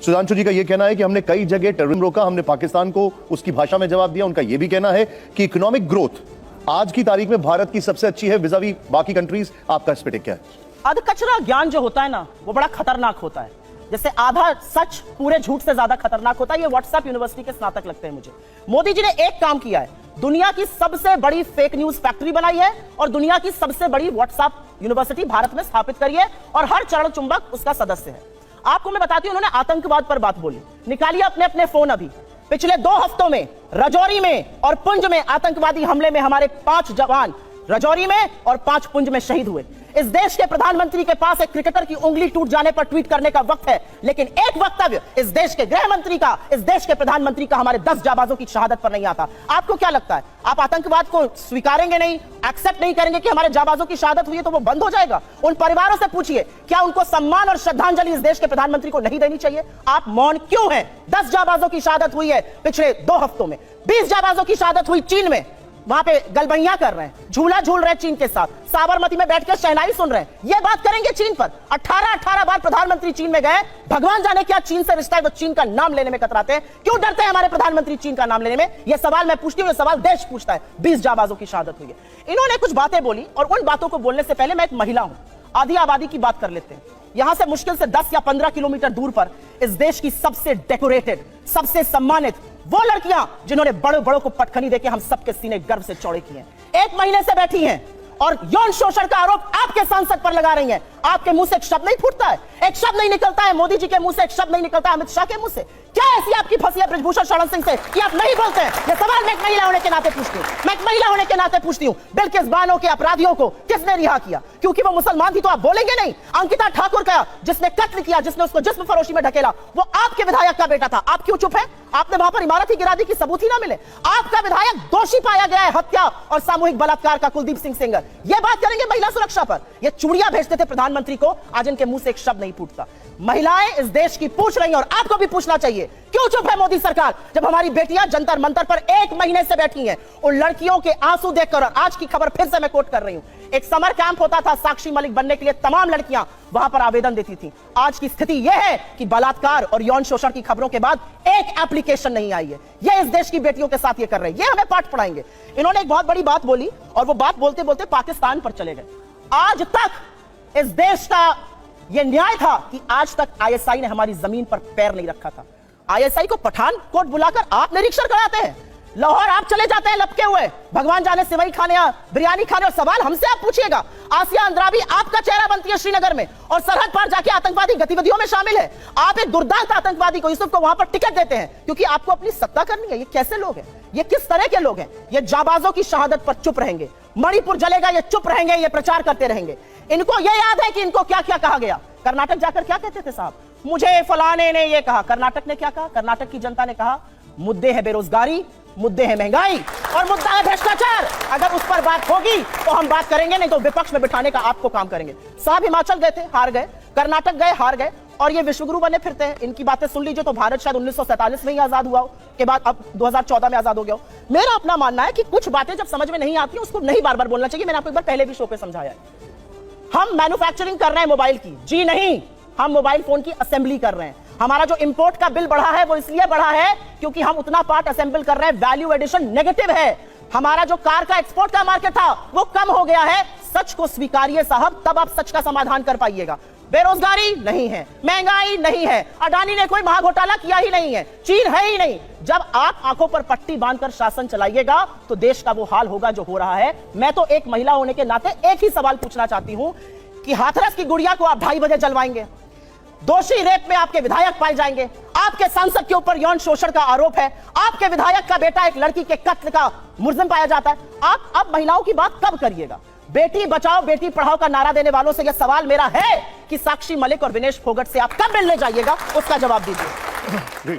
सुधांशु जी का यह कहना है कि हमने कई जगह टेररिज्म रोका, हमने पाकिस्तान को उसकी भाषा में जवाब दिया। उनका यह भी कहना है कि इकोनॉमिक ग्रोथ आज की तारीख में भारत की सबसे अच्छी है विज़ावी बाकी कंट्रीज। आपका इस पे टेक क्या है? अधकचरा ज्ञान जो होता है ना, वो बड़ा खतरनाक होता है। जैसे आधा सच पूरे झूठ से ज्यादा खतरनाक होता है। ये व्हाट्सएप यूनिवर्सिटी के स्नातक लगते हैं मुझे। मोदी जी ने एक काम किया है, दुनिया की सबसे बड़ी फेक न्यूज फैक्ट्री बनाई है और दुनिया की सबसे बड़ी व्हाट्सएप यूनिवर्सिटी भारत में स्थापित करी है और हर चरण चुंबक उसका सदस्य है। आपको मैं बताती हूं, उन्होंने आतंकवाद पर बात बोली। निकालिए अपने अपने फोन अभी। पिछले 2 हफ्तों में राजौरी में और पुंछ में आतंकवादी हमले में हमारे 5 जवान राजौरी में और 5 पुंछ में शहीद हुए। इस देश के प्रधानमंत्री के पास एक क्रिकेटर की उंगली टूट जाने पर ट्वीट करने का वक्त है, लेकिन एक वक्तव्य इस देश के गृह मंत्री का, इस देश के प्रधानमंत्री का हमारे 10 जाबाजों की शहादत पर नहीं आता। आपको क्या लगता है, आप आतंकवाद को स्वीकारेंगे नहीं, एक्सेप्ट नहीं करेंगे कि हमारे जाबाजों की शहादत हुई है तो वो बंद हो जाएगा? उन परिवारों से पूछिए, क्या उनको सम्मान और श्रद्धांजलि इस देश के प्रधानमंत्री को नहीं देनी चाहिए? आप मौन क्यों हैं? 10 जाबाजों की शहादत हुई है पिछले 2 हफ्तों में। 20 जाबाजों की शहादत हुई चीन में, वहां पे गलबैया कर रहे हैं, झूला झूल रहे हैं चीन के साथ, साबरमती में बैठकर शहनाई सुन रहे हैं। ये बात करेंगे चीन पर? 18 बार प्रधानमंत्री चीन में गए, भगवान जाने क्या चीन से रिश्ता है, वो चीन का नाम लेने में कतराते हैं। क्यों डरते हैं हमारे प्रधानमंत्री चीन का नाम लेने में? यह सवाल मैं पूछती हूं, यह सवाल देश पूछता है। 20 जाबाजों की शहादत हुई है। इन्होंने कुछ बातें बोली और उन बातों को बोलने से पहले मैं एक महिला हूं, आधी आबादी की बात कर लेते हैं। यहां से मुश्किल से 10 या 15 किलोमीटर दूर पर इस देश की सबसे डेकोरेटेड, सबसे सम्मानित वो लड़कियां जिन्होंने बड़े बड़ों को पटखनी देके हम सबके सीने गर्व से चौड़े किए हैं, 1 महीने से बैठी हैं और यौन शोषण का आरोप आपके सांसद पर लगा रही हैं। आपके मुंह से एक शब्द नहीं फूटता है, एक शब्द नहीं निकलता है मोदी जी के मुंह से, एक शब्द नहीं निकलता है अमित शाह के मुंह से। क्या ऐसी आपकी फंसी है ब्रजभूषण शरण सिंह से कि आप नहीं बोलते हैं? ये सवाल मैं एक महिला होने के नाते पूछती हूँ, मैं एक महिला होने के नाते पूछती हूँ। बिल्किस बानो के अपराधियों को किसने रिहा किया? क्योंकि वो मुसलमान थी तो आप बोलेंगे नहीं? अंकिता ठाकुर का जिसने कत्ल किया, जिसने उसको जिस्म फरोशी में ढकेला, वो आपके विधायक का बेटा था। आप क्यों चुप है? आपने वहां पर इमारत ही गिरा दी कि सबूत ही ना मिले। आपका विधायक दोषी पाया गया है हत्या और सामूहिक बलात्कार का, कुलदीप सिंह सेंगर। यह बात करेंगे महिला सुरक्षा पर। ये चूड़ियां भेजते थे प्रधानमंत्री को, आज इनके मुंह से एक शब्द नहीं फूटता। महिलाएं इस देश की पूछ रही हैं और आपको भी पूछना चाहिए, क्यों चुप है मोदी सरकार जब हमारी बेटियां जंतर मंतर पर 1 महीने से बैठी हैं? उन लड़कियों के आंसू देखकर, और आज की खबर फिर से मैं कोट कर रही हूं, एक समर कैंप होता था साक्षी मलिक बनने के लिए, तमाम लड़कियां वहां पर आवेदन देती थी। आज की स्थिति यह है कि बलात्कार और यौन शोषण की खबरों के बाद एक एप्लीकेशन नहीं आई है। यह इस देश की बेटियों के साथ ये कर रहे हैं, ये हमें पाठ पढ़ाएंगे। इन्होंने एक बहुत बड़ी बात बोली और वो बात बोलते बोलते पाकिस्तान पर चले गए। आज तक इस देश का यह न्याय था कि आज तक आईएसआई ने हमारी जमीन पर पैर नहीं रखा था। आईएसआई को पठानकोट बुलाकर आप निरीक्षण कराते हैं, लाहौर आप चले जाते हैं लपके हुए, भगवान जाने सिवई खाने या बिरयानी खाने, और सवाल हमसे आप पूछिएगा। आसिया अंद्राबी आपका चेहरा बनती है श्रीनगर में और सरहद पार जाके आतंकवादी गतिविधियों में शामिल है। आप एक दुर्दांत आतंकवादी को, यूसुफ को वहां पर टिकट देते हैं क्योंकि आपको अपनी सत्ता करनी है। ये कैसे लोग हैं? ये किस तरह के लोग हैं? ये जाबाजों की शहादत पर चुप रहेंगे, मणिपुर जलेगा ये चुप रहेंगे, ये प्रचार करते रहेंगे। इनको ये याद है कि इनको क्या क्या कहा गया। कर्नाटक जाकर क्या कहते थे साहब? मुझे फलाने ने ये कहा। कर्नाटक ने क्या कहा? कर्नाटक की जनता ने कहा मुद्दे है बेरोजगारी, मुद्दे है महंगाई और मुद्दा है भ्रष्टाचार। अगर उस पर बात होगी तो हम बात करेंगे, नहीं तो विपक्ष में बिठाने का आपको काम करेंगे। साहब हिमाचल गए थे, हार गए, कर्नाटक गए, हार गए, और ये विश्वगुरु बने फिरते हैं। इनकी बातें सुन लीजिए तो भारत शायद 1947 में ही आजाद हुआ के बाद अब 2014 में आजाद हो गया। मेरा अपना मानना है कि कुछ बातें जब समझ में नहीं आती उसको नहीं बार बार बोलना चाहिए। मैंने आपको एक बार पहले भी शो पे समझाया है। हम मैन्युफैक्चरिंग कर रहे हैं मोबाइल की, जी नहीं, हम मोबाइल फोन की असेंबली कर रहे हैं। हमारा जो इंपोर्ट का बिल बढ़ा है वो इसलिए बढ़ा है क्योंकि हम उतना पार्ट असेंबल कर रहे हैं, वैल्यू एडिशन नेगेटिव है। हमारा जो कार का एक्सपोर्ट का मार्केट था वो कम हो गया है। सच को स्वीकारिए साहब, तब आप सच का समाधान कर पाइएगा। बेरोजगारी नहीं है, महंगाई नहीं है, अडानी ने कोई महाघोटाला किया ही नहीं है, चीन है ही नहीं। जब आप आंखों पर पट्टी बांधकर शासन चलाइएगा तो देश का वो हाल होगा जो हो रहा है। मैं तो एक महिला होने के नाते एक ही सवाल पूछना चाहती हूं कि हाथरस की गुड़िया को आप 2:30 बजे जलवाएंगे, दोषी रेप में आपके विधायक पाए जाएंगे, आपके सांसद के ऊपर यौन शोषण का आरोप है, आपके विधायक का बेटा एक लड़की के कत्ल का मुलजिम पाया जाता है। आप अब महिलाओं की बात कब करिएगा? बेटी बचाओ बेटी पढ़ाओ का नारा देने वालों से यह सवाल मेरा है कि साक्षी मलिक और विनेश फोगट से आप कब मिलने जाइएगा, उसका जवाब दीजिए।